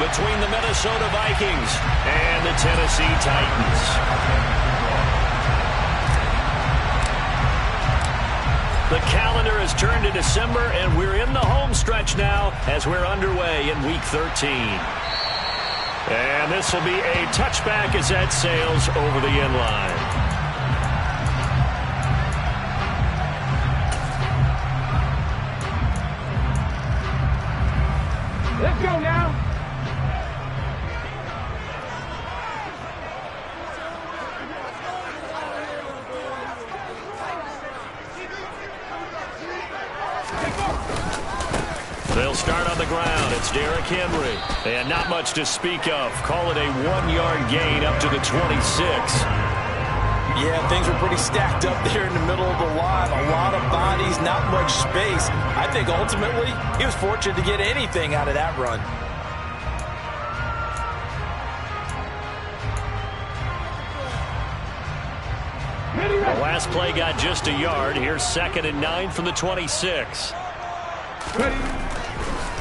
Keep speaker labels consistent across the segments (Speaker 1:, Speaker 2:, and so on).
Speaker 1: between the Minnesota Vikings and the Tennessee Titans. The calendar has turned to December, and we're in the home stretch now as we're underway in Week 13. And this will be a touchback as that sails over the end line.
Speaker 2: Let's go now.
Speaker 1: They'll start on the ground. It's Derrick Henry. And not much to speak of. Call it a 1-yard gain up to the 26.
Speaker 3: Yeah, things were pretty stacked up there in the middle of the line. A lot of bodies, not much space. I think ultimately he was fortunate to get anything out of that run.
Speaker 1: The last play got just a yard. Here's 2nd and 9 from the 26.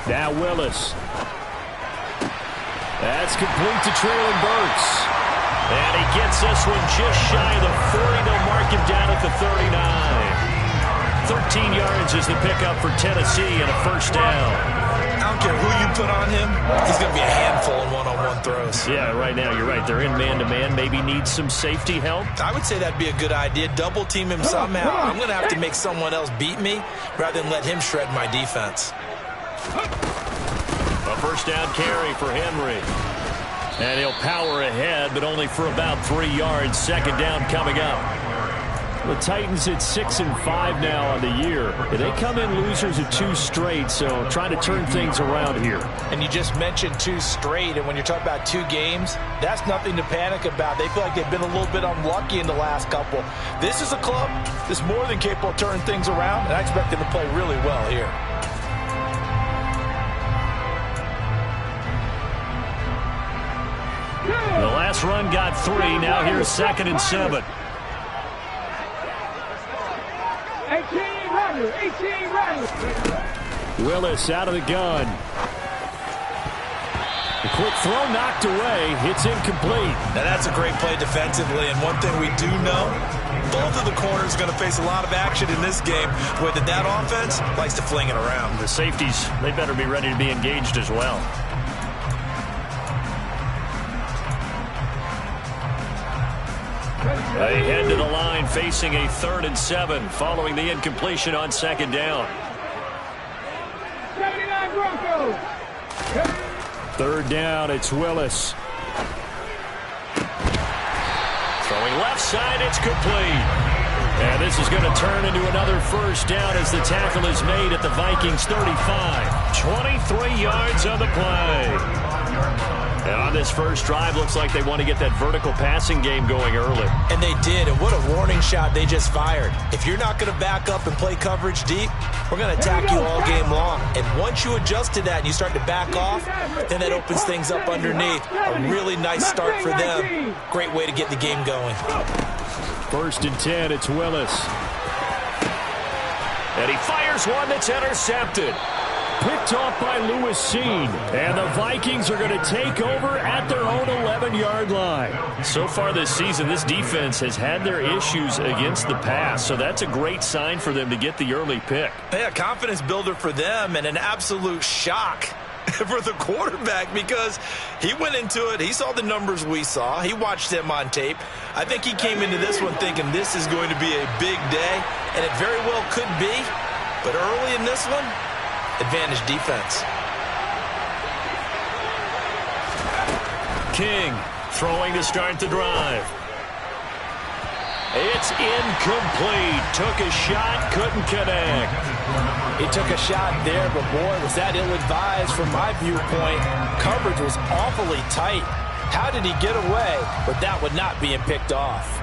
Speaker 1: Now Willis. That's complete to Traylon Burks. And he gets this one just shy of the 40. They'll mark him down at the 39. 13 yards is the pickup for Tennessee and a first down.
Speaker 3: I don't care who you put on him. He's going to be a handful in one-on-one throws.
Speaker 1: Yeah, right now you're right. They're in man-to-man. Maybe need some safety help.
Speaker 3: I would say that'd be a good idea. Double team him somehow. I'm going to have to make someone else beat me rather than let him shred my defense.
Speaker 1: A first down carry for Henry. And he'll power ahead, but only for about 3 yards. 2nd down coming up. The Titans at 6-5 now on the year. They come in losers at 2 straight, so trying to turn things around here.
Speaker 3: And you just mentioned 2 straight, and when you're talking about 2 games, that's nothing to panic about. They feel like they've been a little bit unlucky in the last couple. This is a club that's more than capable of turning things around, and I expect them to play really well here.
Speaker 1: The last run got 3. Now here's 2nd and 7.
Speaker 2: 18 runners.
Speaker 1: Willis out of the gun. The quick throw knocked away. It's incomplete.
Speaker 3: Now that's a great play defensively, and one thing we do know, both of the corners are going to face a lot of action in this game, where that offense likes to fling it around.
Speaker 1: The safeties, they better be ready to be engaged as well. They head to the line facing a 3rd and 7 following the incompletion on 2nd down.
Speaker 2: 79 Broncos.
Speaker 1: 3rd down, it's Willis. Throwing left side, it's complete. And this is going to turn into another first down as the tackle is made at the Vikings 35. 23 yards on the play. And on this first drive, looks like they want to get that vertical passing game going early.
Speaker 3: And they did, and what a warning shot they just fired. If you're not going to back up and play coverage deep, we're going to attack you all game long. And once you adjust to that and you start to back off, then that opens things up underneath. A really nice start for them. Great way to get the game going.
Speaker 1: 1st and 10, it's Willis. And he fires one that's intercepted. Picked off by Lewis Seen. And the Vikings are going to take over at their own 11-yard line. So far this season, this defense has had their issues against the pass. So that's a great sign for them to get the early pick.
Speaker 3: Yeah, confidence builder for them and an absolute shock for the quarterback because he went into it. He saw the numbers we saw. He watched them on tape. I think he came into this one thinking this is going to be a big day, and it very well could be. But early in this one, advantage defense.
Speaker 1: King throwing to start the drive. It's incomplete. Took a shot, couldn't connect.
Speaker 3: He took a shot there, but boy, was that ill-advised from my viewpoint. Coverage was awfully tight. How did he get away with that one not being picked off?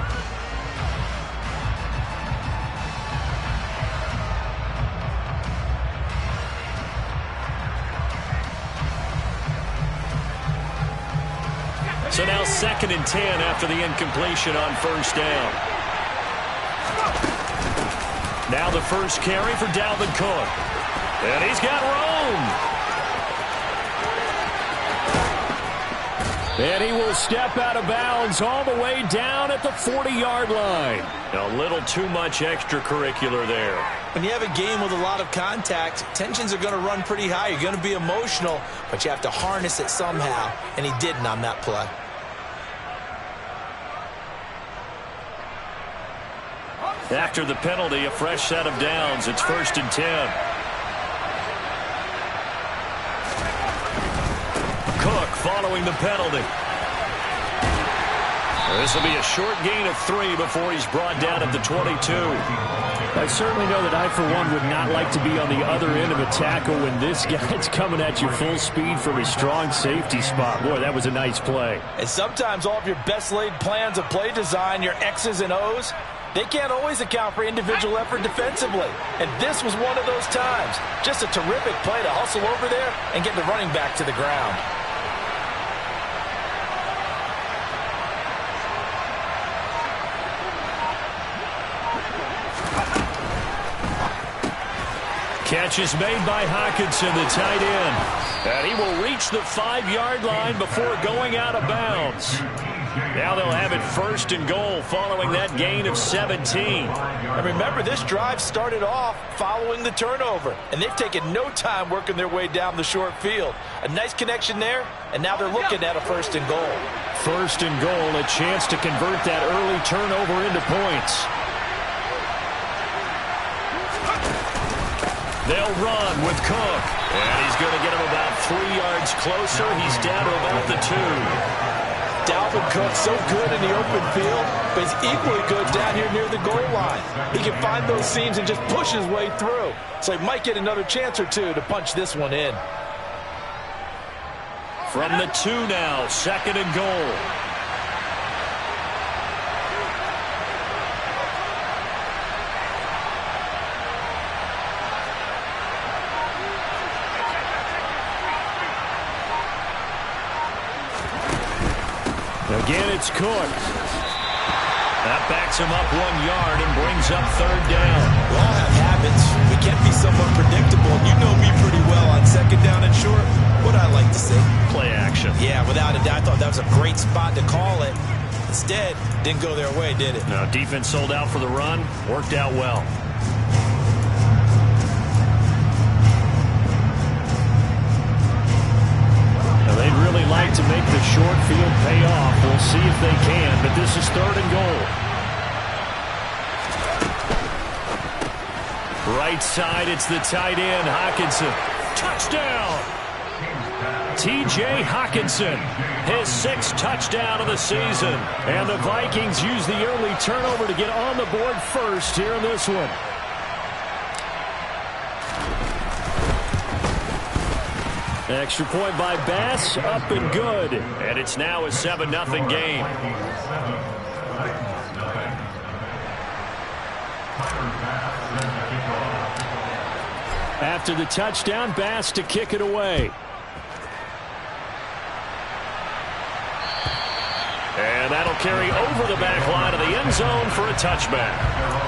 Speaker 1: So now 2nd and 10 after the incompletion on first down. Now the first carry for Dalvin Cook. And he's got room. And he will step out of bounds all the way down at the 40-yard line. A little too much extracurricular there.
Speaker 3: When you have a game with a lot of contact, tensions are going to run pretty high. You're going to be emotional, but you have to harness it somehow, and he didn't on that play.
Speaker 1: After the penalty, a fresh set of downs. It's 1st and 10. Cook following the penalty. This will be a short gain of 3 before he's brought down at the 22.
Speaker 4: I certainly know that I, for one, would not like to be on the other end of a tackle when this guy's coming at you full speed from a strong safety spot. Boy, that was a nice play.
Speaker 3: And sometimes all of your best laid plans of play design, your X's and O's, they can't always account for individual effort defensively. And this was one of those times. Just a terrific play to hustle over there and get the running back to the ground.
Speaker 1: Catch is made by Hockenson, the tight end. And he will reach the 5-yard line before going out of bounds. Now they'll have it 1st and goal following that gain of 17.
Speaker 3: And remember, this drive started off following the turnover. And they've taken no time working their way down the short field. A nice connection there, and now they're looking at a 1st and goal.
Speaker 1: 1st and goal, a chance to convert that early turnover into points. They'll run with Cook. And he's going to get him about 3 yards closer. He's down to about the 2.
Speaker 3: Dalvin Cook so good in the open field, but he's equally good down here near the goal line. He can find those seams and just push his way through. So he might get another chance or two to punch this one in.
Speaker 1: From the 2 now, 2nd and goal. Again, it's Cook. That backs him up 1 yard and brings up 3rd down.
Speaker 3: We all have habits. We can be somewhat predictable. You know me pretty well on 2nd down and short. What I like to see?
Speaker 1: Play action.
Speaker 3: Yeah, without a doubt. I thought that was a great spot to call it. Instead, didn't go their way, did it?
Speaker 1: No, defense sold out for the run. Worked out well. They'd really like to make the short field pay off. We'll see if they can, but this is 3rd and goal. Right side, it's the tight end, Hockenson. Touchdown! T.J. Hockenson, his 6th touchdown of the season. And the Vikings use the early turnover to get on the board first here in this one. Extra point by Bass, up and good. And it's now a 7-0 game. After the touchdown, Bass to kick it away. And that'll carry over the back line of the end zone for a touchback.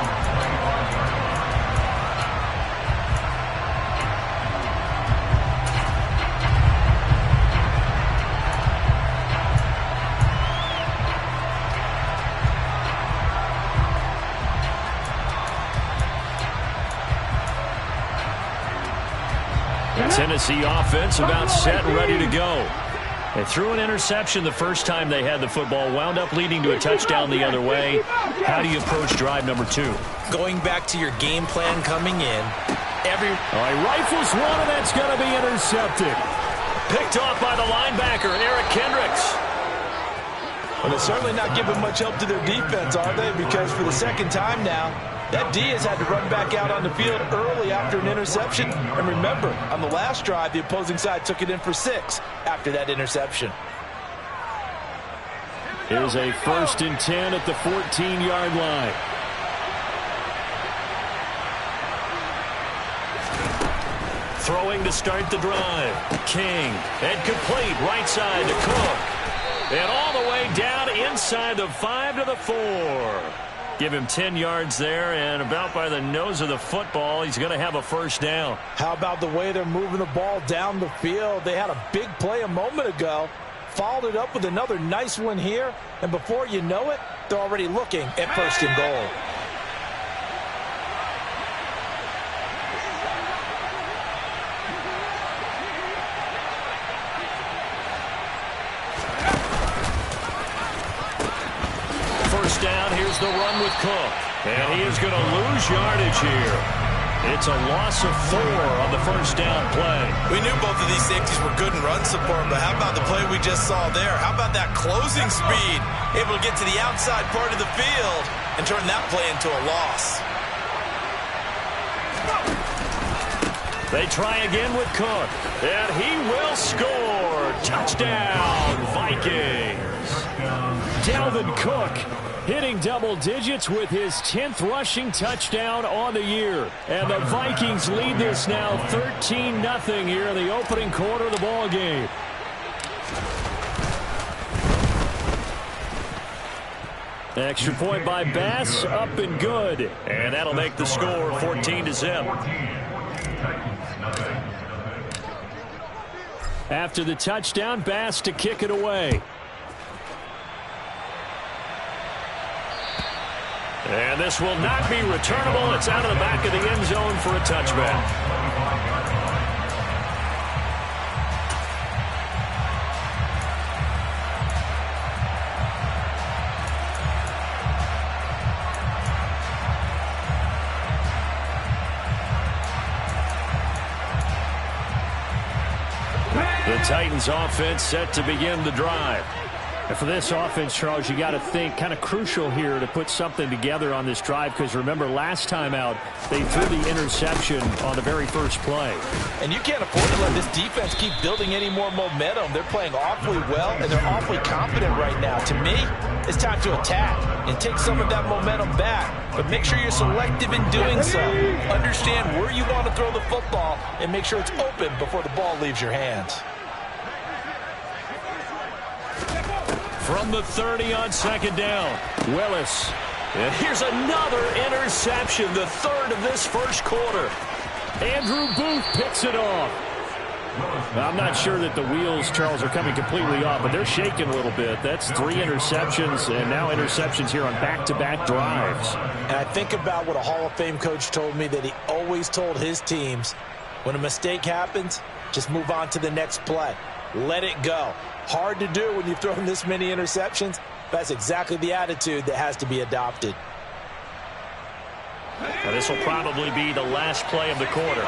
Speaker 1: Tennessee offense about set and ready to go. They threw an interception the first time they had the football, wound up leading to a touchdown the other way. How do you approach drive number 2?
Speaker 3: Going back to your game plan coming in.
Speaker 1: All right, rifles one, and that's going to be intercepted. Picked off by the linebacker, Eric Kendricks.
Speaker 3: Well, they're certainly not giving much help to their defense, are they? Because for the 2nd time now, that D has had to run back out on the field early after an interception. And remember, on the last drive, the opposing side took it in for 6 after that interception.
Speaker 1: Here's a 1st and 10 at the 14-yard line. Throwing to start the drive. King. And complete right side to Cook. And all the way down inside the 5 to the 4. Give him 10 yards there, and about by the nose of the football, he's going to have a 1st down.
Speaker 3: How about the way they're moving the ball down the field? They had a big play a moment ago. followed it up with another nice one here, and before you know it, they're already looking at first and goal.
Speaker 1: First down, here's the run with Cook. And he is going to lose yardage here. It's a loss of 4 on the first down play.
Speaker 3: We knew both of these safeties were good in run support, but how about the play we just saw there? How about that closing speed? Able to get to the outside part of the field and turn that play into a loss.
Speaker 1: They try again with Cook, and he will score. Touchdown, Vikings. Dalvin Cook hitting double digits with his 10th rushing touchdown on the year. And the Vikings lead this now 13-0 here in the opening quarter of the ball game. Extra point by Bass, up and good. And that'll make the score 14-0. After the touchdown, Bass to kick it away. And this will not be returnable. It's out of the back of the end zone for a touchback. The Titans offense set to begin the drive. And for this offense, Charles, you got to think kind of crucial here to put something together on this drive, because remember last time out they threw the interception on the very first play.
Speaker 3: And you can't afford to let this defense keep building any more momentum. They're playing awfully well, and they're awfully confident right now. To me, it's time to attack and take some of that momentum back. But make sure you're selective in doing so. Understand where you want to throw the football and make sure it's open before the ball leaves your hands.
Speaker 1: From the 30 on second down, Willis. And here's another interception, the third of this first quarter. Andrew Booth picks it off. I'm not sure that the wheels, Charles, are coming completely off, but they're shaking a little bit. That's 3 interceptions, and now interceptions here on back-to-back drives.
Speaker 3: And I think about what a Hall of Fame coach told me, that he always told his teams, when a mistake happens, just move on to the next play. Let it go. Hard to do when you've thrown this many interceptions. That's exactly the attitude that has to be adopted.
Speaker 1: Now this will probably be the last play of the quarter.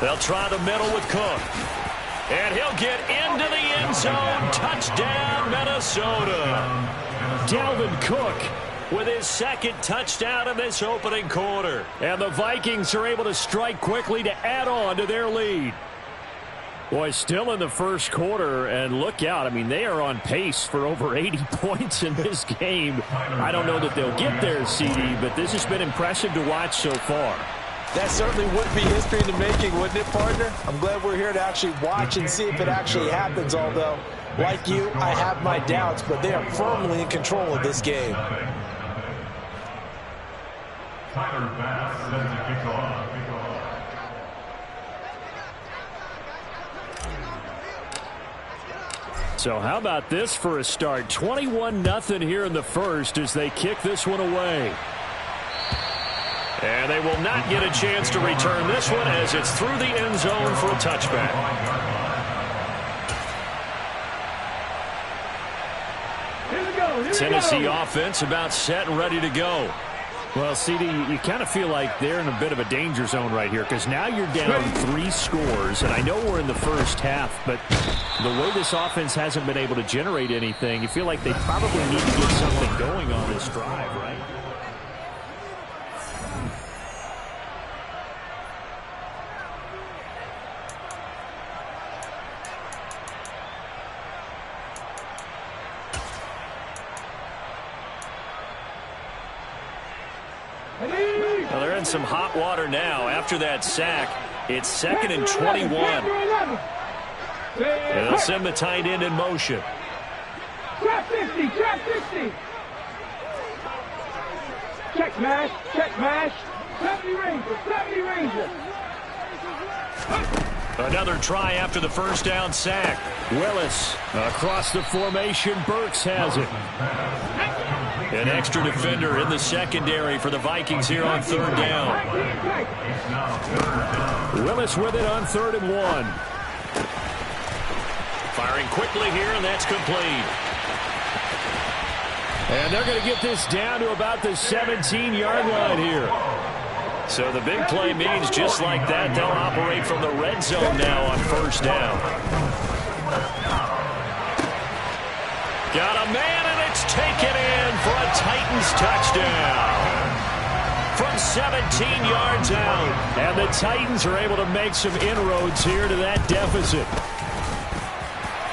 Speaker 1: They'll try the middle with Cook. And he'll get into the end zone. Touchdown, Minnesota. Dalvin Cook with his second touchdown in this opening quarter. And the Vikings are able to strike quickly to add on to their lead. Boy, still in the first quarter, and look out. I mean, they are on pace for over 80 points in this game. I don't know that they'll get there, CD, but this has been impressive to watch so far.
Speaker 3: That certainly would be history in the making, wouldn't it, partner? I'm glad we're here to actually watch and see if it actually happens, although, like you, I have my doubts, but they are firmly in control of this game.
Speaker 1: So how about this for a start? 21-0 here in the first as they kick this one away. And they will not get a chance to return this one as it's through the end zone for a touchback. Tennessee offense about set and ready to go.
Speaker 4: Well, CD, you kind of feel like they're in a bit of a danger zone right here, because now you're down 3 scores, and I know we're in the first half, but the way this offense hasn't been able to generate anything, you feel like they probably need to get something going on this drive, right?
Speaker 1: Well, they're in some hot water now. After that sack, it's 2nd and 21. And they'll send the tight end in motion.
Speaker 2: Trap 50, trap 50. Check mash, 70 Ranger, 70 Ranger.
Speaker 1: Another try after the first down sack.
Speaker 4: Willis across the formation. Burks has it.
Speaker 1: An extra defender in the secondary for the Vikings here on third down.
Speaker 4: Willis with it on 3rd and 1.
Speaker 1: Firing quickly here, and that's complete.
Speaker 4: And they're going to get this down to about the 17-yard line here.
Speaker 1: So the big play means just like that, they'll operate from the red zone now on first down. Got a man, and it's taken in for a Titans touchdown. From 17 yards out.
Speaker 4: And the Titans are able to make some inroads here to that deficit.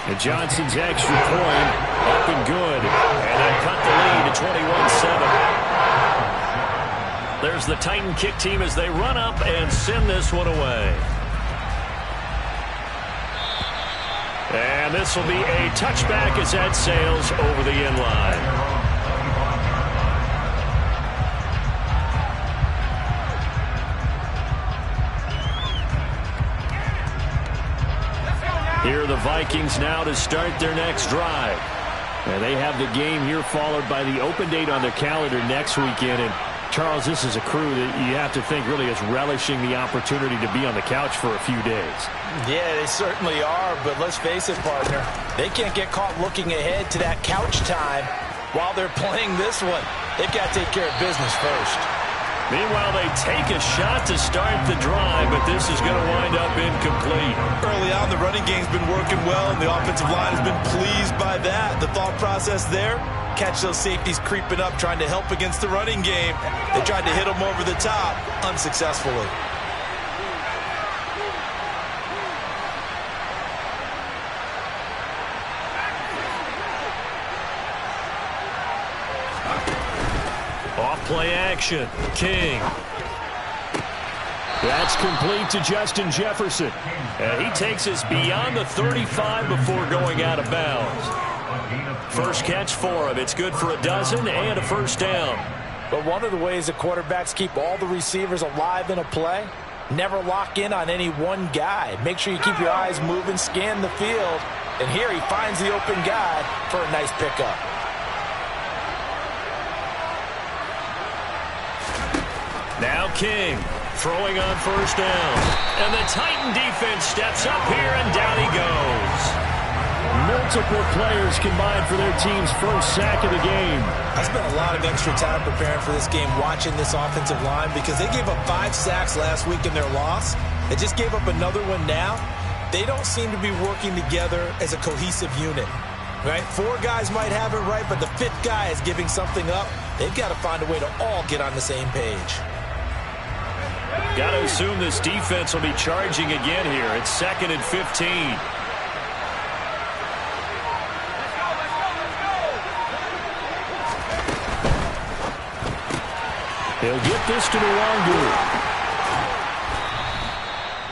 Speaker 4: And Johnson's extra point up and good.
Speaker 1: And they cut the lead to 21-7. There's the Titan kick team as they run up and send this one away. And this will be a touchback as that sails over the end line. Here are the Vikings now to start their next drive.
Speaker 4: And they have the game here followed by the open date on their calendar next weekend. And Charles, this is a crew that you have to think really is relishing the opportunity to be on the couch for a few days.
Speaker 3: Yeah, they certainly are, but let's face it, partner. They can't get caught looking ahead to that couch time while they're playing this one. They've got to take care of business first.
Speaker 1: Meanwhile, they take a shot to start the drive, but this is going to wind up incomplete.
Speaker 3: Early on, the running game's been working well, and the offensive line has been pleased by that. The thought process there, catch those safeties creeping up, trying to help against the running game. They tried to hit them over the top, unsuccessfully.
Speaker 1: Off-play action. King.
Speaker 4: That's complete to Justin Jefferson.
Speaker 1: And he takes us beyond the 35 before going out of bounds. First catch for him. It's good for a dozen and a first down.
Speaker 3: But one of the ways the quarterbacks keep all the receivers alive in a play, never lock in on any one guy. Make sure you keep your eyes moving, scan the field. And here he finds the open guy for a nice pickup.
Speaker 1: Now King throwing on first down. And the Titan defense steps up here, and down he goes.
Speaker 4: Multiple players combined for their team's first sack of the game.
Speaker 3: I spent a lot of extra time preparing for this game, watching this offensive line, because they gave up 5 sacks last week in their loss. They just gave up another one now. They don't seem to be working together as a cohesive unit. Right? 4 guys might have it right, but the 5th guy is giving something up. They've got to find a way to all get on the same page.
Speaker 1: Got to assume this defense will be charging again here. It's 2nd and 15.
Speaker 4: He'll get this to Nwangu.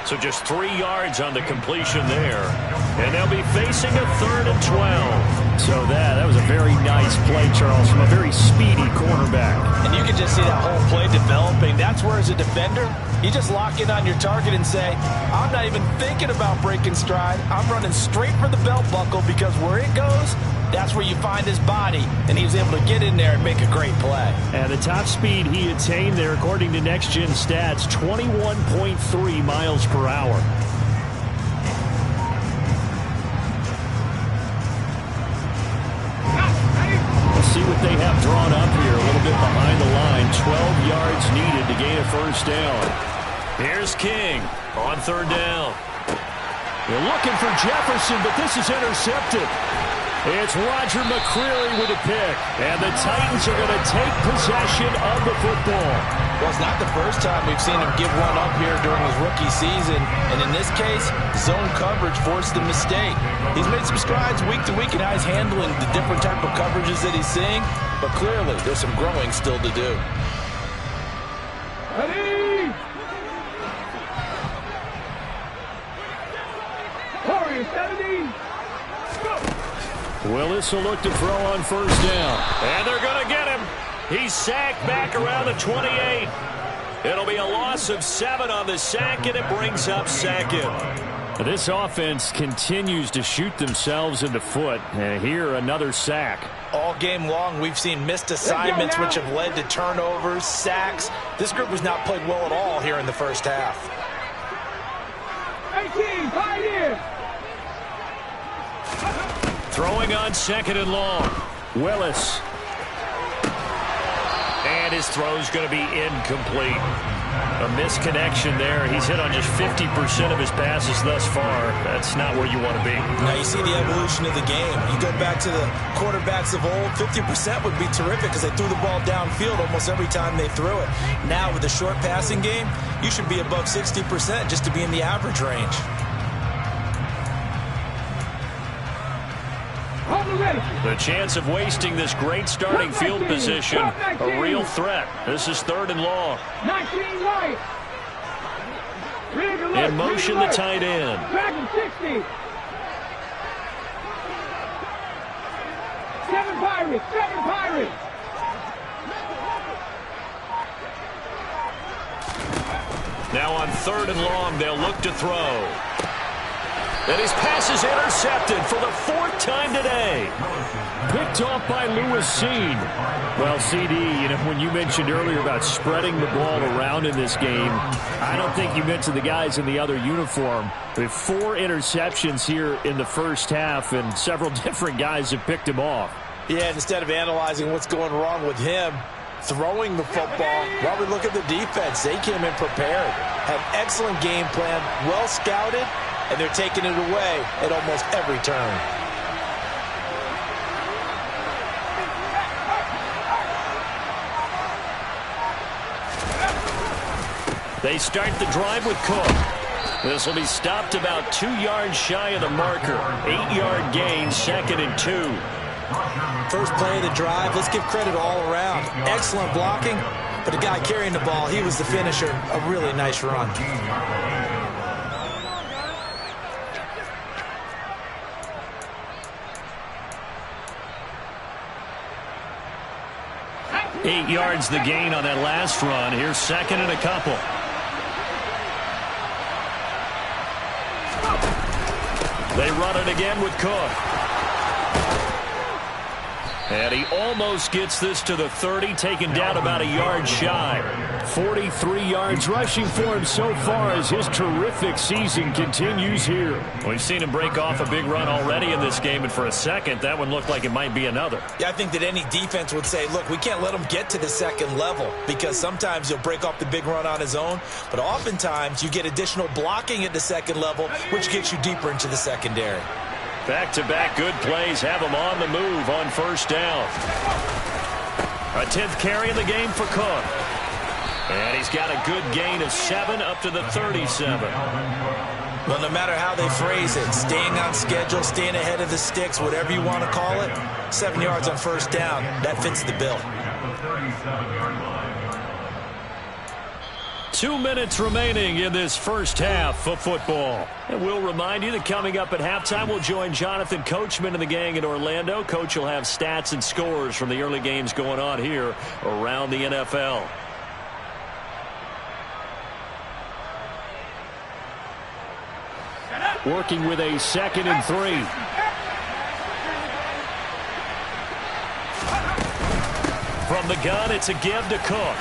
Speaker 1: So just 3 yards on the completion there. And they'll be facing a 3rd and 12.
Speaker 4: So that was a very nice play, Charles, from a very speedy cornerback.
Speaker 3: And you can just see that whole play developing. That's where, as a defender, you just lock in on your target and say, I'm not even thinking about breaking stride. I'm running straight for the belt buckle, because where it goes, that's where you find his body. And he was able to get in there and make a great play.
Speaker 4: And the top speed he attained there, according to Next Gen Stats, 21.3 miles per hour. See what they have drawn up here, a little bit behind the line. 12 yards needed to gain a first down.
Speaker 1: Here's King on 3rd down.
Speaker 4: They're looking for Jefferson, but this is intercepted. It's Roger McCreary with a pick, and the Titans are going to take possession of the football.
Speaker 3: Well, it's not the first time we've seen him give one up here during his rookie season, and in this case, zone coverage forced the mistake. He's made some strides week to week, and now he's handling the different type of coverages that he's seeing, but clearly there's some growing still to do.
Speaker 2: Ready? Hurry Fire, 70.
Speaker 4: Willis will look to throw on first down.
Speaker 1: And they're going to get him. He's sacked back around the 28. It'll be a loss of 7 on the sack, and it brings up second.
Speaker 4: This offense continues to shoot themselves in the foot. And here, another sack.
Speaker 3: All game long, we've seen missed assignments which have led to turnovers, sacks. This group has not played well at all here in the first half.
Speaker 2: 18, Pioneer.
Speaker 1: Throwing on second and long.
Speaker 4: Willis.
Speaker 1: And his throw's going to be incomplete. A misconnection there. He's hit on just 50% of his passes thus far. That's not where you want to be.
Speaker 3: Now you see the evolution of the game. You go back to the quarterbacks of old, 50% would be terrific because they threw the ball downfield almost every time they threw it. Now with the short passing game, you should be above 60% just to be in the average range.
Speaker 1: The chance of wasting this great starting field position, a real threat. This is third and long.
Speaker 2: 19 right.
Speaker 1: In motion, the tight end.
Speaker 2: Dragon 60. 7 Pirates, 7 Pirates.
Speaker 1: Now on third and long, they'll look to throw. And his pass is intercepted for the 4th time today.
Speaker 4: Picked off by Lewis Seen. Well, CD, when you mentioned earlier about spreading the ball around in this game, I don't think you mentioned the guys in the other uniform. We have 4 interceptions here in the first half, and several different guys have picked him off.
Speaker 3: Yeah, instead of analyzing what's going wrong with him, throwing the football, while we look at the defense, they came in prepared. Had an excellent game plan, well scouted, and they're taking it away at almost every turn.
Speaker 1: They start the drive with Cook. This will be stopped about 2 yards shy of the marker. 8-yard gain, 2nd and 2.
Speaker 3: First play of the drive, let's give credit all around. Excellent blocking, but the guy carrying the ball, he was the finisher. A really nice run.
Speaker 1: Eight yards the gain on that last run. Here's 2nd and a couple. They run it again with Cook. And he almost gets this to the 30, taken down about a yard shy. 43 yards rushing for him so far as his terrific season continues here. We've seen him break off a big run already in this game, and for a second, that one looked like it might be another.
Speaker 3: Yeah, I think that any defense would say, look, we can't let him get to the second level because sometimes he'll break off the big run on his own, but oftentimes you get additional blocking at the second level, which gets you deeper into the secondary.
Speaker 1: Back-to-back good plays have him on the move on first down. A 10th carry in the game for Cook. And he's got a good gain of 7 up to the 37.
Speaker 3: Well, no matter how they phrase it, staying on schedule, staying ahead of the sticks, whatever you want to call it, 7 yards on first down, that fits the bill.
Speaker 1: 2 minutes remaining in this first half of football. And we'll remind you that coming up at halftime, we'll join Jonathan Coachman and the gang in Orlando. Coach will have stats and scores from the early games going on here around the NFL.
Speaker 4: Working with a 2nd and 3.
Speaker 1: From the gun, it's a give to Cook.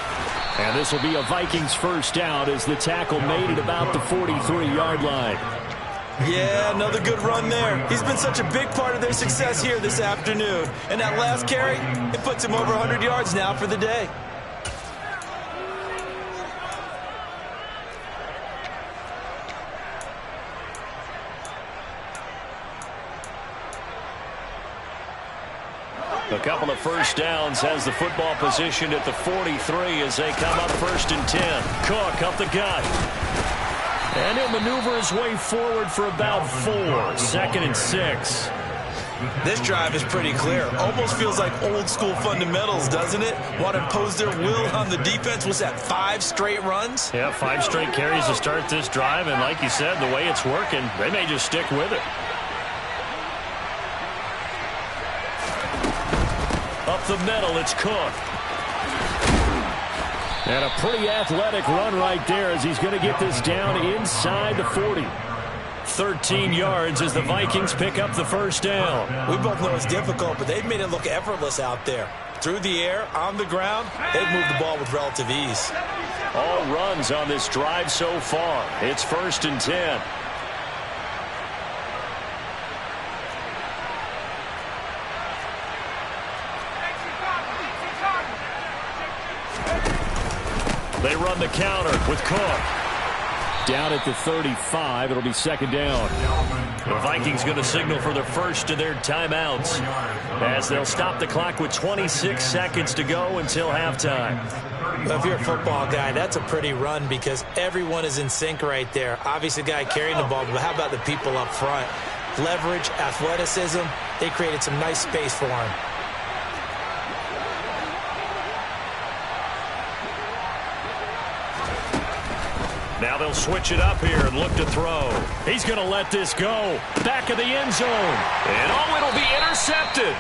Speaker 4: And this will be a Vikings first down as the tackle made it about the 43-yard line.
Speaker 3: Yeah, another good run there. He's been such a big part of their success here this afternoon. And that last carry, it puts him over 100 yards now for the day.
Speaker 1: A couple of first downs has the football positioned at the 43 as they come up 1st and 10. Cook up the gut. And he'll maneuver his way forward for about 4. 2nd and 6.
Speaker 3: This drive is pretty clear. Almost feels like old school fundamentals, doesn't it? Want to impose their will on the defense. What's that, 5 straight runs?
Speaker 4: Yeah, 5 straight carries to start this drive, and like you said, the way it's working, they may just stick with it.
Speaker 1: Up the middle, it's Cook.
Speaker 4: And a pretty athletic run right there as he's going to get this down inside the 40.
Speaker 1: 13 yards as the Vikings pick up the first down.
Speaker 3: We both know it's difficult, but they've made it look effortless out there. Through the air, on the ground, they've moved the ball with relative ease.
Speaker 1: All runs on this drive so far. It's 1st and 10. They run the counter with Cook.
Speaker 4: Down at the 35, it'll be 2nd down.
Speaker 1: The Vikings going to signal for the first of their timeouts as they'll stop the clock with 26 seconds to go until halftime.
Speaker 3: Well, if you're a football guy, that's a pretty run because everyone is in sync right there. Obviously, the guy carrying the ball, but how about the people up front? Leverage, athleticism, they created some nice space for him.
Speaker 1: Now they'll switch it up here and look to throw. He's going to let this go. Back of the end zone. And oh, it'll be intercepted.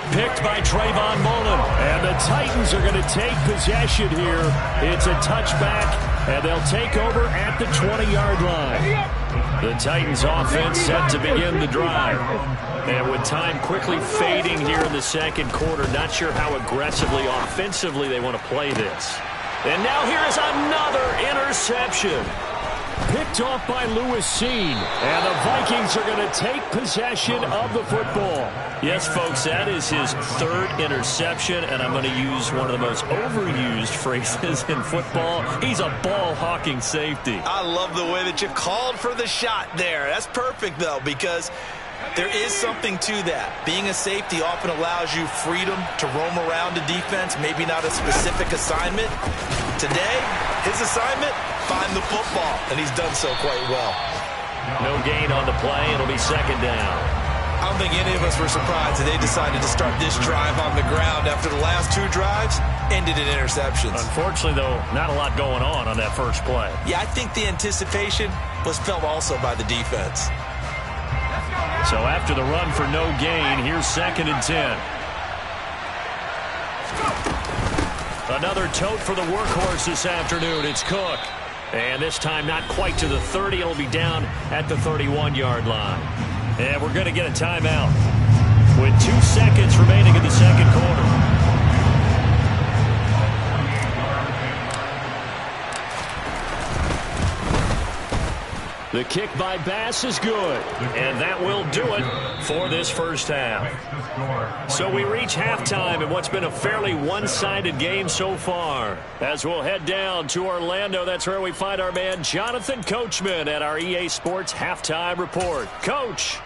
Speaker 1: Picked by Trayvon Mullen.
Speaker 4: And the Titans are going to take possession here. It's a touchback, and they'll take over at the 20-yard line.
Speaker 1: The Titans offense set to begin the drive. And with time quickly fading here in the second quarter, not sure how aggressively, offensively they want to play this. And now here is another interception.
Speaker 4: Picked off by Lewis Seen. And the Vikings are going to take possession of the football.
Speaker 1: Yes, folks, that is his 3rd interception, and I'm going to use one of the most overused phrases in football. He's a ball-hawking safety.
Speaker 3: I love the way that you called for the shot there. That's perfect, though, because there is something to that. Being a safety often allows you freedom to roam around the defense, maybe not a specific assignment. Today, his assignment, find the football, and he's done so quite well.
Speaker 1: No gain on the play. It'll be 2nd down.
Speaker 3: I don't think any of us were surprised that they decided to start this drive on the ground after the last 2 drives ended in interceptions.
Speaker 1: Unfortunately, though, not a lot going on that first play.
Speaker 3: Yeah, I think the anticipation was felt also by the defense.
Speaker 1: So after the run for no gain, here's 2nd and 10. Another tote for the workhorse this afternoon. It's Cook. And this time not quite to the 30. It'll be down at the 31-yard line. And we're going to get a timeout with 2 seconds remaining in the second quarter. The kick by Bass is good, and that will do it for this first half. So we reach halftime in what's been a fairly one-sided game so far. As we'll head down to Orlando, that's where we find our man Jonathan Coachman at our EA Sports Halftime Report. Coach.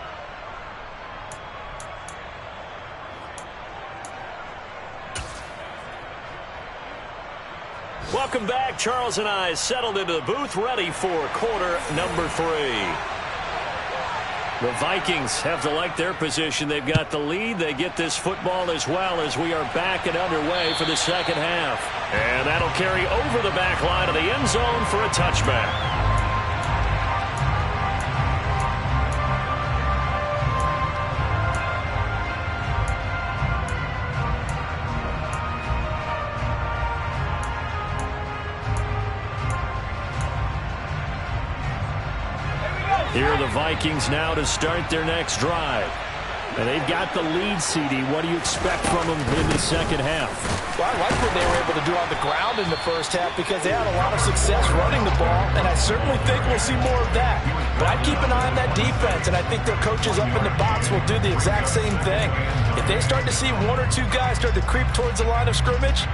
Speaker 1: Welcome back. Charles and I settled into the booth, ready for quarter number 3. The Vikings have to like their position. They've got the lead. They get this football as well as we are back and underway for the second half. And that'll carry over the back line of the end zone for a touchback. Here are the Vikings now to start their next drive.
Speaker 4: And they've got the lead, CD. What do you expect from them in the second half?
Speaker 3: Well, I like what they were able to do on the ground in the first half because they had a lot of success running the ball, and I certainly think we'll see more of that. But I'd keep an eye on that defense, and I think their coaches up in the box will do the exact same thing. If they start to see 1 or 2 guys start to creep towards the line of scrimmage,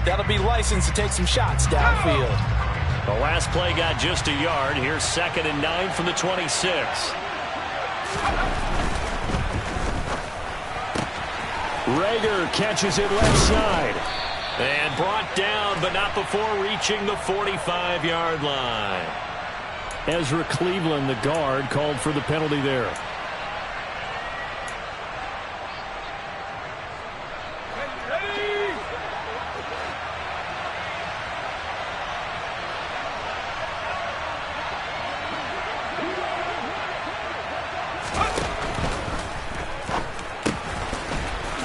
Speaker 3: that'll be licensed to take some shots downfield.
Speaker 1: The last play got just a yard. Here's 2nd and 9 from the 26.
Speaker 4: Rager catches it left side.
Speaker 1: And brought down, but not before reaching the 45-yard line.
Speaker 4: Ezra Cleveland, the guard, called for the penalty there.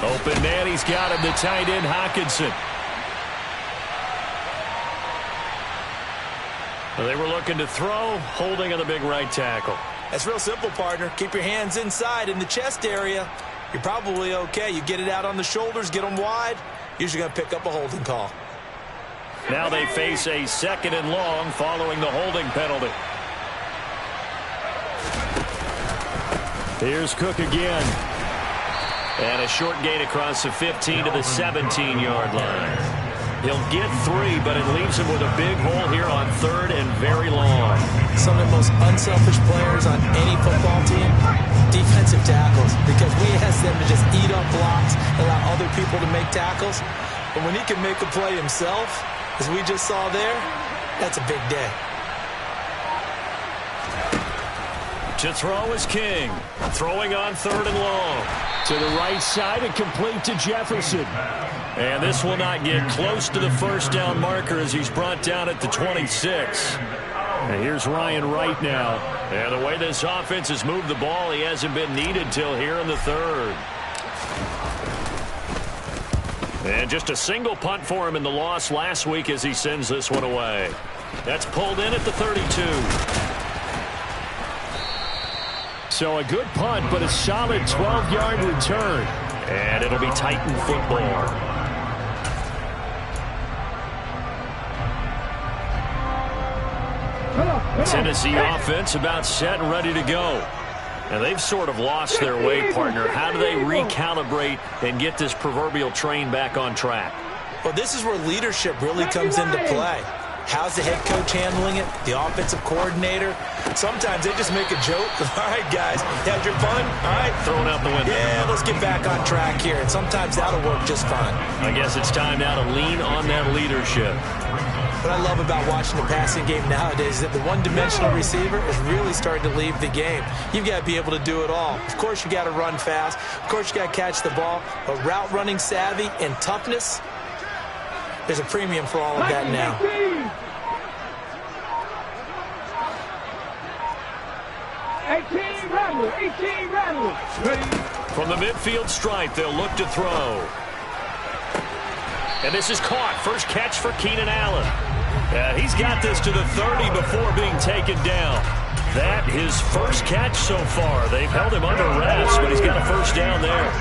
Speaker 1: Open man, he's got him, the tight end, Hockenson. They were looking to throw, holding on the big right tackle.
Speaker 3: That's real simple, partner. Keep your hands inside in the chest area. You're probably okay. You get it out on the shoulders, get them wide. Usually going to pick up a holding call.
Speaker 1: Now they face a 2nd and long following the holding penalty. Here's Cook again. And a short gain across the 15 to the 17-yard line. He'll get 3, but it leaves him with a big hole here on 3rd and very long.
Speaker 3: Some of the most unselfish players on any football team, defensive tackles, because we ask them to just eat up blocks, allow other people to make tackles. But when he can make a play himself, as we just saw there, that's a big day.
Speaker 1: To throw is King. Throwing on 3rd and long. To the right side and complete to Jefferson. And this will not get close to the first down marker as he's brought down at the 26. And here's Ryan Wright now. And the way this offense has moved the ball, he hasn't been needed till here in the 3rd. And just a single punt for him in the loss last week as he sends this one away. That's pulled in at the 32. So a good punt, but a solid 12-yard return. And it'll be Titan football. Tennessee offense about set and ready to go. And they've sort of lost their way, partner. How do they recalibrate and get this proverbial train back on track?
Speaker 3: Well, this is where leadership really comes into play. How's the head coach handling it? The offensive coordinator? Sometimes they just make a joke. All right, guys, had your fun? All right.
Speaker 1: Throwing out the window.
Speaker 3: Yeah, let's get back on track here. And sometimes that'll work just fine.
Speaker 1: I guess it's time now to lean on that leadership.
Speaker 3: What I love about watching the passing game nowadays is that the one-dimensional receiver is really starting to leave the game. You've got to be able to do it all. Of course, you got to run fast. Of course, you got to catch the ball. But route running savvy and toughness, there's a premium for all of that now.
Speaker 2: 18 Rattle.
Speaker 1: From the midfield stripe, they'll look to throw. And this is caught. First catch for Keenan Allen. He's got this to the 30 before being taken down. That his first catch so far. They've held him under wraps, but he's got a first down there.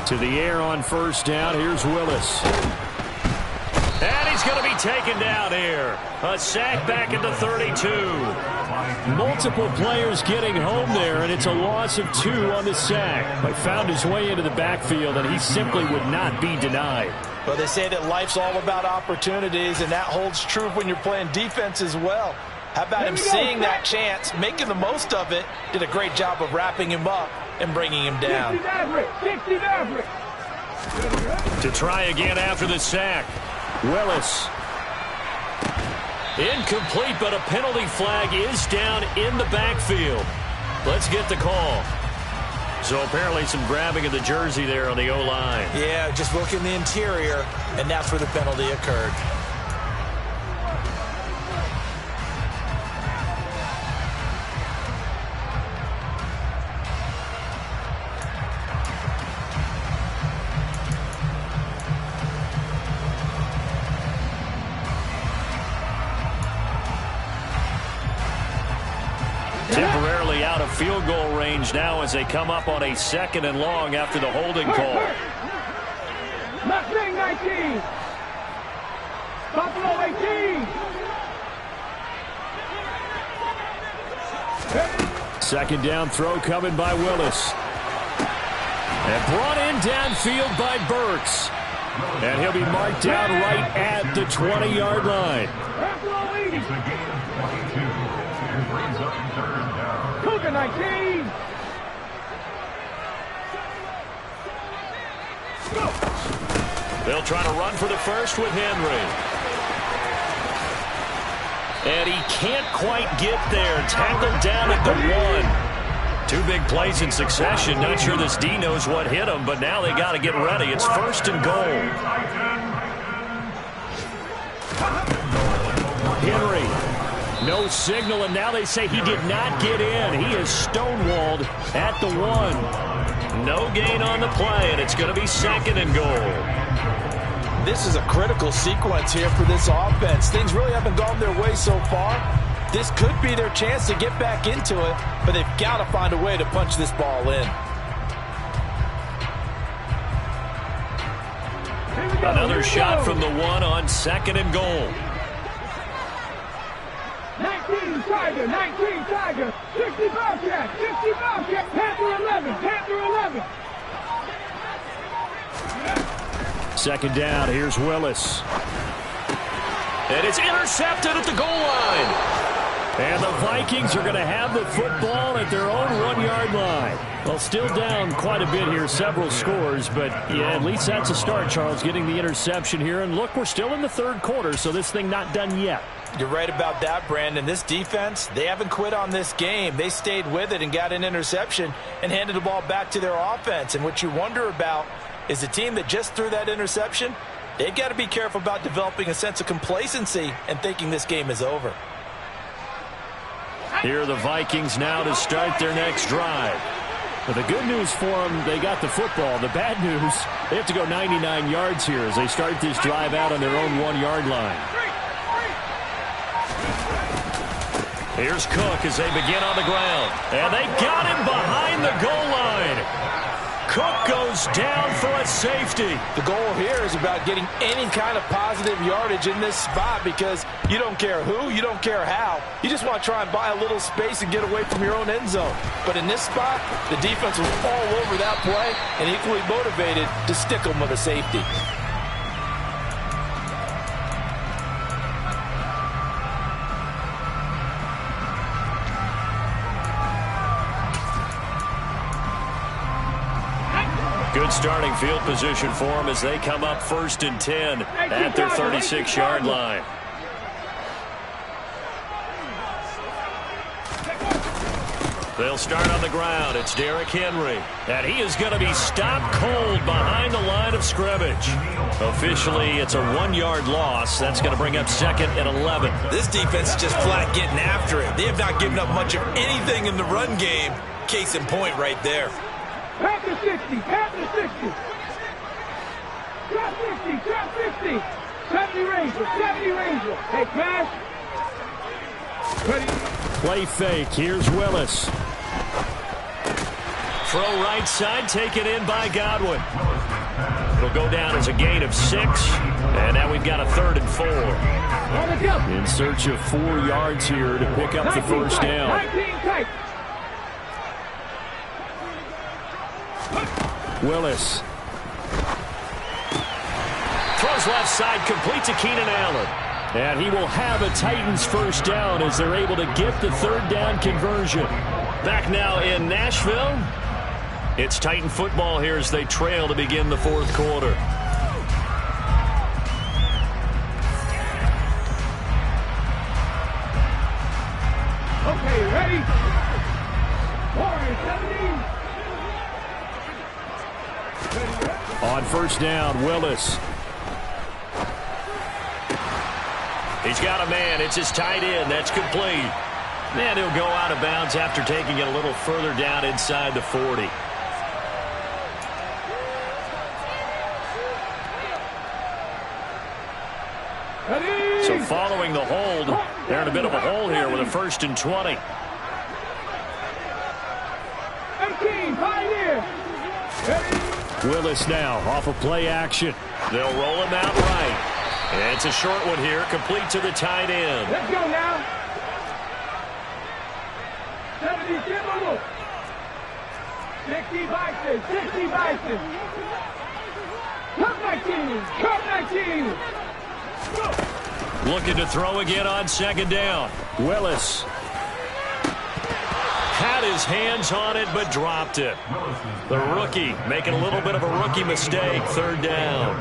Speaker 1: To the air on first down. Here's Willis. And he's going to be taken down here. A sack back at the 32. Multiple players getting home there, and it's a loss of 2 on the sack. But found his way into the backfield, and he simply would not be denied.
Speaker 3: Well, they say that life's all about opportunities, and that holds true when you're playing defense as well. How about him seeing that chance, making the most of it, did a great job of wrapping him up and bringing him down.
Speaker 2: 60 Maverick.
Speaker 1: To try again after the sack. Willis. Incomplete, but a penalty flag is down in the backfield. Let's get the call. So apparently some grabbing of the jersey there on the O-line.
Speaker 3: Yeah, just look in the interior, and that's where the penalty occurred.
Speaker 1: Temporarily out of field goal range now as they come up on a 2nd and long after the holding call.
Speaker 2: Mustang 19. Buffalo 18.
Speaker 1: Second down throw coming by Willis. And brought in downfield by Burks. And he'll be marked down right at the 20-yard line.
Speaker 2: Buffalo 80. Cougar 19.
Speaker 1: They'll try to run for the first with Henry. And he can't quite get there. Tackled down at the 1. 2 big plays in succession. Not sure this D knows what hit him, but now they got to get ready. It's 1st and goal. Henry
Speaker 4: No signal, and now they say he did not get in. He is stonewalled at the 1.
Speaker 1: No gain on the play, and it's going to be 2nd and goal.
Speaker 3: This is a critical sequence here for this offense. Things really haven't gone their way so far. This could be their chance to get back into it, but they've got to find a way to punch this ball in.
Speaker 1: Another shot from the 1 on 2nd and goal.
Speaker 2: 19 Tiger, 19 Tiger, 60 Bobcat, 60 Bobcat, Panther 11, Panther 11.
Speaker 4: 2nd down, here's Willis.
Speaker 1: And it's intercepted at the goal line.
Speaker 4: And the Vikings are going to have the football at their own 1-yard line. Well, still down quite a bit here, several scores, but yeah, at least that's a start, Charles, getting the interception here. And look, we're still in the 3rd quarter, so this thing not done yet.
Speaker 3: You're right about that, Brandon. This defense, they haven't quit on this game. They stayed with it and got an interception and handed the ball back to their offense. And what you wonder about is the team that just threw that interception, they've got to be careful about developing a sense of complacency and thinking this game is over.
Speaker 4: Here are the Vikings now to start their next drive. But the good news for them, they got the football. The bad news, they have to go 99 yards here as they start this drive out on their own 1-yard line.
Speaker 1: Here's Cook as they begin on the ground. And they got him behind the goal line. Cook goes down for a safety.
Speaker 3: The goal here is about getting any kind of positive yardage in this spot because you don't care who, you don't care how. You just want to try and buy a little space and get away from your own end zone. But in this spot, the defense was all over that play and equally motivated to stick them with a safety.
Speaker 1: Good starting field position for them as they come up 1st and 10 at their 36-yard line. They'll start on the ground. It's Derrick Henry. And he is going to be stopped cold behind the line of scrimmage. Officially, it's a 1-yard loss. That's going to bring up 2nd and 11.
Speaker 3: This defense is just flat getting after it. They have not given up much of anything in the run game. Case in point right there.
Speaker 2: Panther 60, Panther 60. Trap 60, trap 50. 70 Ranger, 70 Ranger. Hey, pass. Ready.
Speaker 4: Play fake. Here's Willis.
Speaker 1: Throw right side, taken in by Godwin. It'll go down as a gain of 6. And now we've got a 3rd and 4.
Speaker 4: In search of 4 yards here to pick up the 1st down.
Speaker 2: 19 tight.
Speaker 4: Willis.
Speaker 1: Throws left side, complete to Keenan Allen.
Speaker 4: And he will have a Titans 1st down as they're able to get the 3rd down conversion.
Speaker 1: Back now in Nashville. It's Titan football here as they trail to begin the 4th quarter.
Speaker 2: Okay, ready? Warriors 17.
Speaker 4: On 1st down, Willis.
Speaker 1: He's got a man. It's his tight end. That's complete. And he'll go out of bounds after taking it a little further down inside the 40. So following the hold, they're in a bit of a hole here with a 1st and 20.
Speaker 2: 18, Pioneer.
Speaker 4: Willis now off of play action.
Speaker 1: They'll roll him out right. It's a short one here, complete to the tight end.
Speaker 2: Let's go now. 70 Timberwolves. 60 Bison, 60 Bison. Cup 19, Cup 19.
Speaker 1: Looking to throw again on 2nd down.
Speaker 4: Willis.
Speaker 1: Had his hands on it, but dropped it. The rookie making a little bit of a rookie mistake, 3rd down.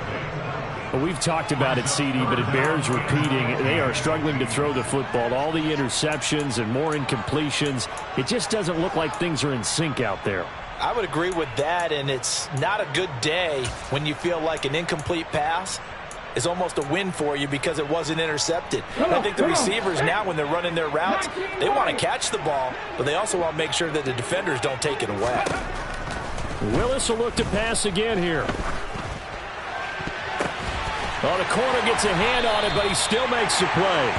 Speaker 4: Well, we've talked about it, CD, but it bears repeating. They are struggling to throw the football. All the interceptions and more incompletions. It just doesn't look like things are in sync out there.
Speaker 3: I would agree with that, and it's not a good day when you feel like an incomplete pass is almost a win for you because it wasn't intercepted. And I think the receivers now, when they're running their routes, they want to catch the ball, but they also want to make sure that the defenders don't take it away.
Speaker 4: Willis will look to pass again here. Oh, the corner gets a hand on it, but he still makes the play.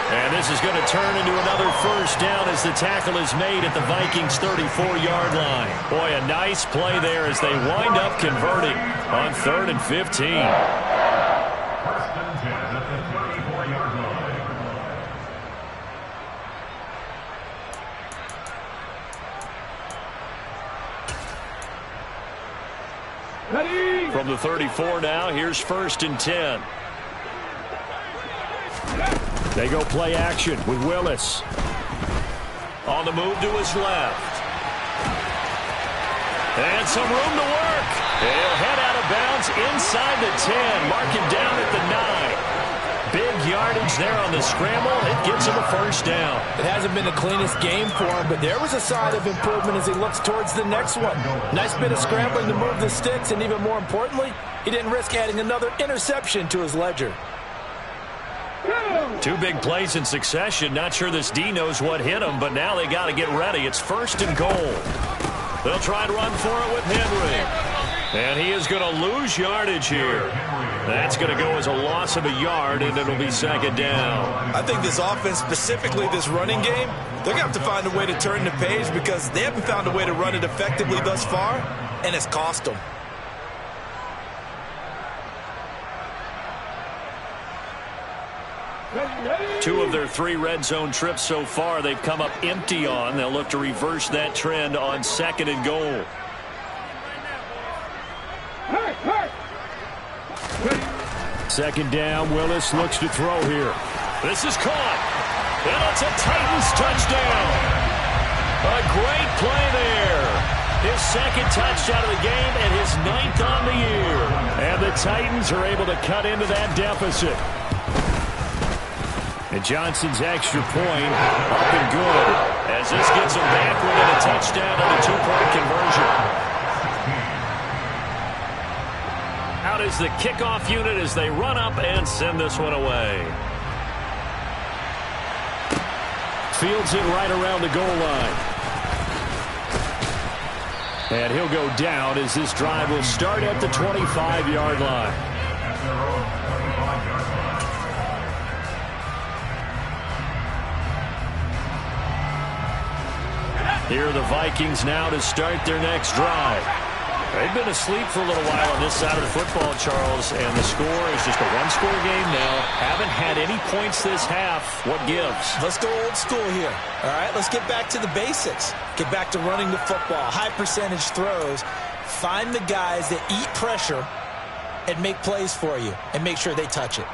Speaker 4: And this is going to turn into another first down as the tackle is made at the Vikings' 34-yard line. Boy, a nice play there as they wind up converting on 3rd and 15. From the 34 now, here's 1st and 10. They go play action with Willis. On the move to his left. And some room to work. He'll head out of bounds inside the 10. Mark him down at the 9. Big yardage there on the scramble. It gets him a first down.
Speaker 3: It hasn't been the cleanest game for him, but there was a sign of improvement as he looks towards the next one. Nice bit of scrambling to move the sticks, and even more importantly, he didn't risk adding another interception to his ledger.
Speaker 1: 2 big plays in succession. Not sure this D knows what hit him, but now they got to get ready. It's 1st and goal. They'll try and run for it with Henry. And he is going to lose yardage here. That's going to go as a loss of a yard, and it'll be 2nd down.
Speaker 3: I think this offense, specifically this running game, they're going to have to find a way to turn the page because they haven't found a way to run it effectively thus far, and it's cost them.
Speaker 1: Two of their 3 red zone trips so far they've come up empty on. They'll look to reverse that trend on 2nd and goal.
Speaker 4: Second down, Willis looks to throw here.
Speaker 1: This is caught. And it's a Titans touchdown. A great play there. His 2nd touchdown of the game and his 9th on the year.
Speaker 4: And the Titans are able to cut into that deficit. And Johnson's extra point up and good.
Speaker 1: As this gets him back within a touchdown and a 2-point conversion. Out is the kickoff unit as they run up and send this one away.
Speaker 4: Fields it right around the goal line. And he'll go down as this drive will start at the 25-yard line. Here are the Vikings now to start their next drive.
Speaker 1: They've been asleep for a little while on this side of the football, Charles, and the score is just a one-score game now. Haven't had any points this half. What gives?
Speaker 3: Let's go old school here. All right, let's get back to the basics. Get back to running the football, high percentage throws. Find the guys that eat pressure and make plays for you and make sure they touch it.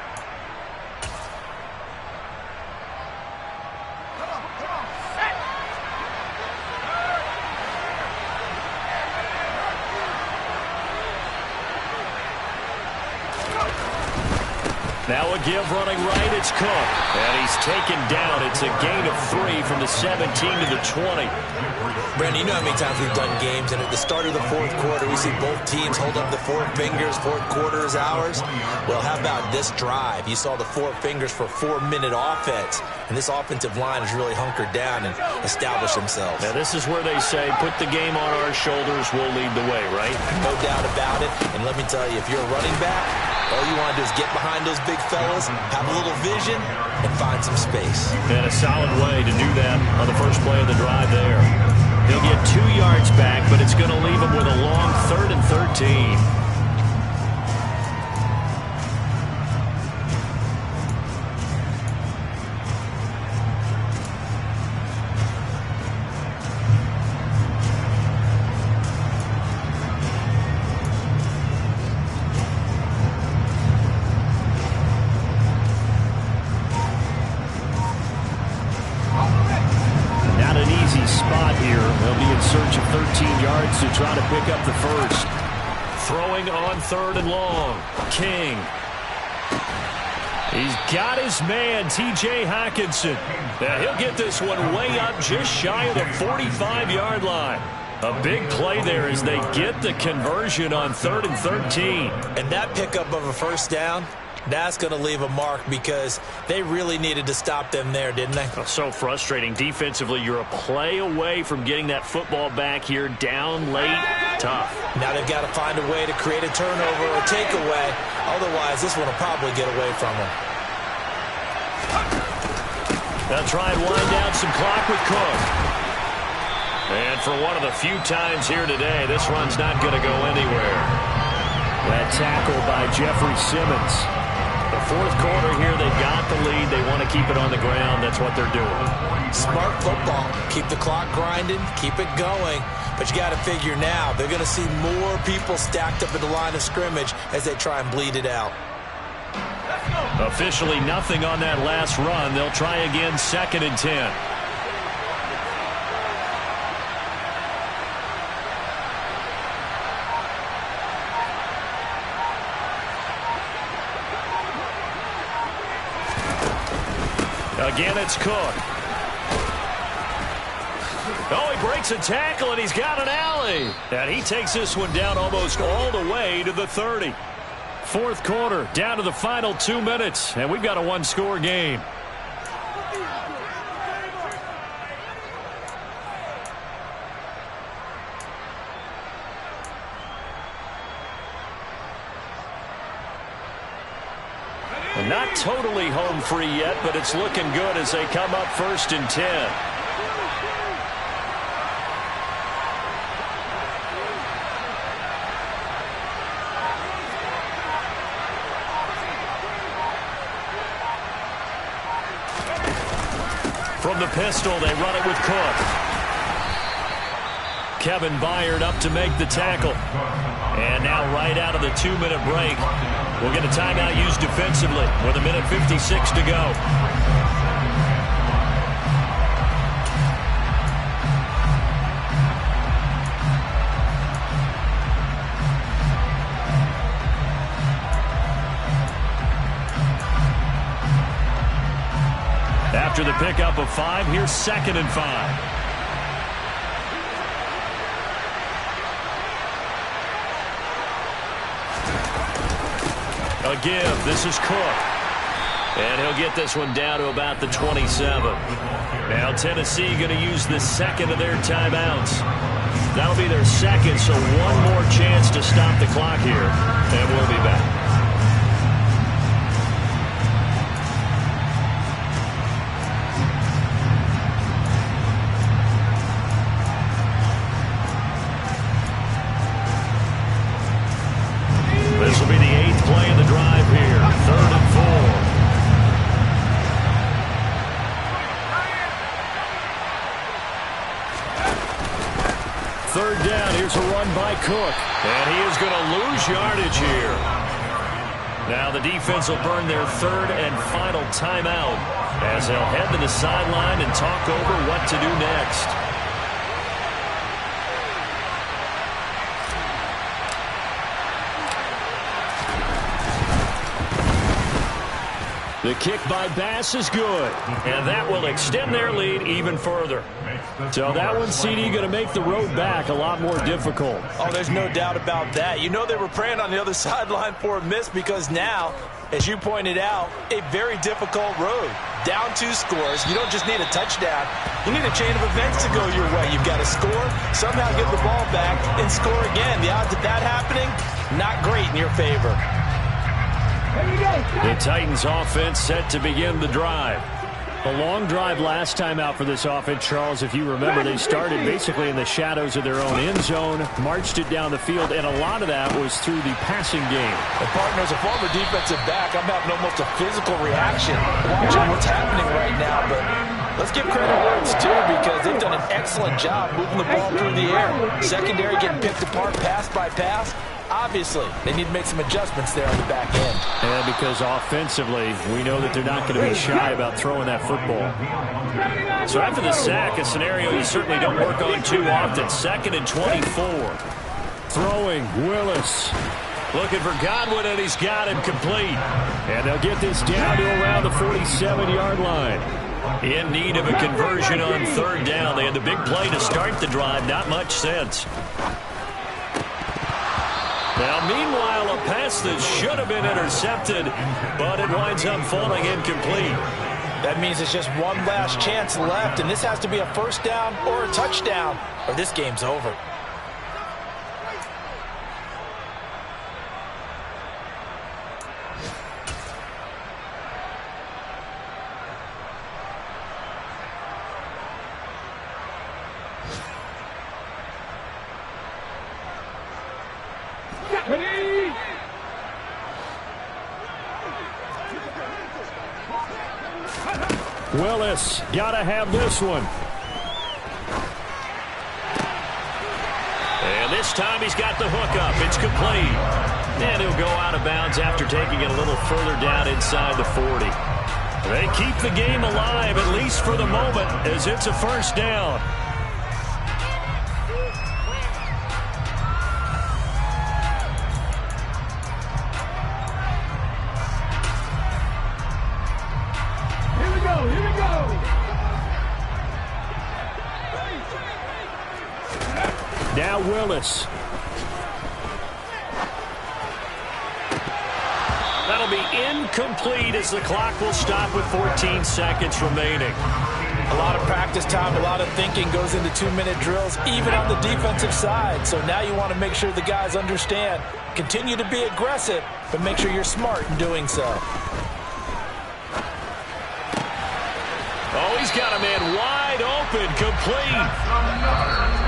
Speaker 1: Now a give running right, it's Cook. And he's taken down. It's a gain of 3 from the 17 to the 20.
Speaker 3: Brandon, you know how many times we've done games, and at the start of the 4th quarter, we see both teams hold up the 4 fingers, 4th quarter is ours. Well, how about this drive? You saw the 4 fingers for 4-minute offense, and this offensive line has really hunkered down and established themselves.
Speaker 1: Now, this is where they say, put the game on our shoulders, we'll lead the way, right?
Speaker 3: No doubt about it, and let me tell you, if you're a running back, all you want to do is get behind those big fellas, have a little vision, and find some space.
Speaker 1: And a solid way to do that on the first play of the drive there. He'll get 2 yards back, but it's going to leave him with a long 3rd and 13.
Speaker 4: To try to pick up the first.
Speaker 1: Throwing on 3rd and long. King. He's got his man, T.J. Hockenson. Now he'll get this one way up just shy of the 45-yard line. A big play there as they get the conversion on 3rd and 13.
Speaker 3: And that pickup of a first down, That's going to leave a mark because they really needed to stop them there, didn't they?
Speaker 1: Oh, so frustrating. Defensively, you're a play away from getting that football back here, down late, tough.
Speaker 3: Now they've got to find a way to create a turnover or takeaway. Otherwise, this one will probably get away from them.
Speaker 1: They'll try and wind down some clock with Cook. And for one of the few times here today, this run's not going to go anywhere.
Speaker 4: That tackle by Jeffrey Simmons.
Speaker 1: The fourth quarter here, they've got the lead. They want to keep it on the ground. That's what they're doing.
Speaker 3: Smart football. Keep the clock grinding. Keep it going. But you got to figure now, they're going to see more people stacked up at the line of scrimmage as they try and bleed it out.
Speaker 1: Officially nothing on that last run. They'll try again, 2nd and 10. Again, it's Cook. Oh, he breaks a tackle, and he's got an alley. And he takes this one down almost all the way to the 30. Fourth quarter, down to the final 2 minutes, and we've got a one-score game. Not totally home free yet, but it's looking good as they come up 1st and 10. From the pistol, they run it with Cook. Kevin Byard up to make the tackle. And now right out of the 2-minute break, we'll get a timeout used defensively with 1:56 to go. After the pickup of 5, here's 2nd and 5. A give. This is Cook. And he'll get this one down to about the 27. Now Tennessee going to use the 2nd of their timeouts. That'll be their 2nd, so one more chance to stop the clock here. And we'll be back. This will be the 8th play of the drive here. 3rd and 4. Third down. Here's a run by Cook. And he is going to lose yardage here. Now the defense will burn their 3rd and final timeout as they'll head to the sideline and talk over what to do next. The kick by Bass is good, and that will extend their lead even further. So that one, CD, going to make the road back a lot more difficult.
Speaker 3: Oh, there's no doubt about that. You know they were praying on the other sideline for a miss because now, as you pointed out, a very difficult road. Down 2 scores. You don't just need a touchdown. You need a chain of events to go your way. You've got to score, somehow get the ball back, and score again. The odds of that happening, not great in your favor.
Speaker 1: The Titans offense set to begin the drive. A long drive last time out for this offense, Charles. If you remember, they started basically in the shadows of their own end zone, marched it down the field, and a lot of that was through the passing game.
Speaker 3: The partner, as a former defensive back, I'm having almost a physical reaction watching what's happening right now. But let's give credit where it's due because they've done an excellent job moving the ball through the air. Secondary getting picked apart pass by pass. Obviously, they need to make some adjustments there on the back end.
Speaker 1: And because offensively, we know that they're not going to be shy about throwing that football. So after the sack, a scenario you certainly don't work on too often. 2nd and 24.
Speaker 4: Throwing, Willis.
Speaker 1: Looking for Godwin, and he's got him complete.
Speaker 4: And they'll get this down to around the 47-yard line.
Speaker 1: In need of a conversion on 3rd down. They had the big play to start the drive. Not much sense. Now, meanwhile, a pass that should have been intercepted, but it winds up falling incomplete.
Speaker 3: That means it's just one last chance left, and this has to be a first down or a touchdown, or this game's over.
Speaker 1: Willis, gotta have this one. And this time he's got the hook up. It's complete. And he'll go out of bounds after taking it a little further down inside the 40. They keep the game alive, at least for the moment, as it's a first down. Now Willis. That'll be incomplete as the clock will stop with 14 seconds remaining.
Speaker 3: A lot of practice time, a lot of thinking goes into 2-minute drills, even on the defensive side. So now you want to make sure the guys understand. Continue to be aggressive, but make sure you're smart in doing so.
Speaker 1: Oh, he's got a man wide open, complete.